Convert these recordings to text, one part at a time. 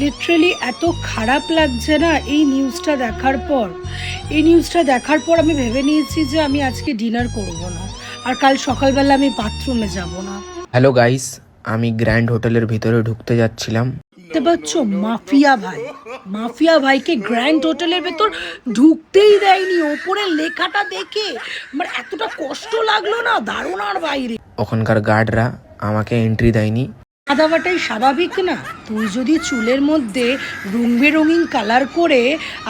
Literally এত খারাপ লাগছে না এই নিউজটা দেখার পর আমি ভেবে নিয়েছি যে আমি আজকে ডিনার করব না, আর কাল সকালবেলা আমি বাথরুমে যাব না। হ্যালো গাইস, আমি গ্র্যান্ড হোটেলের ভিতরে ঢুকতে যাচ্ছিলাম। দেখতে পাচ্ছ, মাফিয়া ভাইকে গ্র্যান্ড হোটেলের ভেতর ঢুকতেই দেয়নি। ওপরে লেখাটা দেখে আমার এতটা কষ্ট লাগলো না, ধারণার বাইরে। ওখানকার গার্ডরা আমাকে এন্ট্রি দেয়নি। দেওয়াটাই স্বাভাবিক না? তুই যদি চুলের মধ্যে রং বেরঙিন কালার করে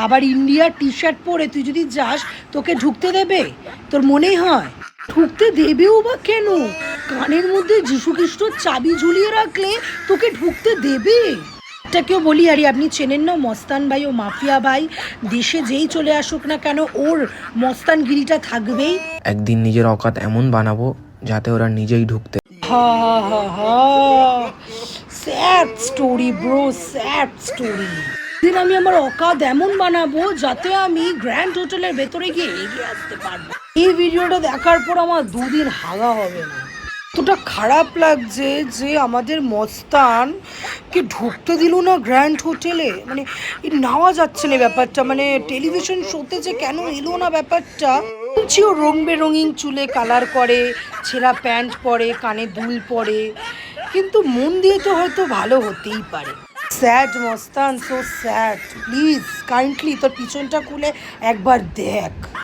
আবার ইন্ডিয়ার টি শার্ট পরে তুই যদি যাস, তোকে ঢুকতে দেবে? তোর মনেই হয় ঢুকতে দেবেও বা কেন? কানের মধ্যে যিশু খ্রিস্টর চাবি ঝুলিয়ে রাখলে তোকে ঢুকতে দেবে? এটাকেও বলি, আরে আপনি চেনেন না মস্তান ভাই ও মাফিয়া ভাই? দেশে যেই চলে আসুক না কেন ওর মস্তানগিরিটা থাকবেই। একদিন নিজের অকাত এমন বানাবো যাতে ওরা নিজেই ঢুকতে। Sad story bro, sad story. দিন আমি আমার অকাত এমন বানাবো যাতে আমি গ্র্যান্ড হোটেলের ভেতরে গিয়ে এগিয়ে আসতে পারবো। এই ভিডিওটা দেখার পর আমার দুদিন হাগা হবে না। এতটা খারাপ লাগছে যে আমাদের মস্তানকে ঢুকতে দিল না গ্র্যান্ড হোটেলে। মানে নেওয়া যাচ্ছে না ব্যাপারটা, মানে টেলিভিশন শোতে যে কেন এলো না ব্যাপারটা। ও রং বেরঙিন চুলে কালার করে, ছেঁড়া প্যান্ট পরে, কানে দুল পরে, কিন্তু মন দিয়ে তো হয়তো ভালো হতেই পারে। Sad Mastan, so sad. Please kindly তোর পিছনটা খুলে একবার দেখ।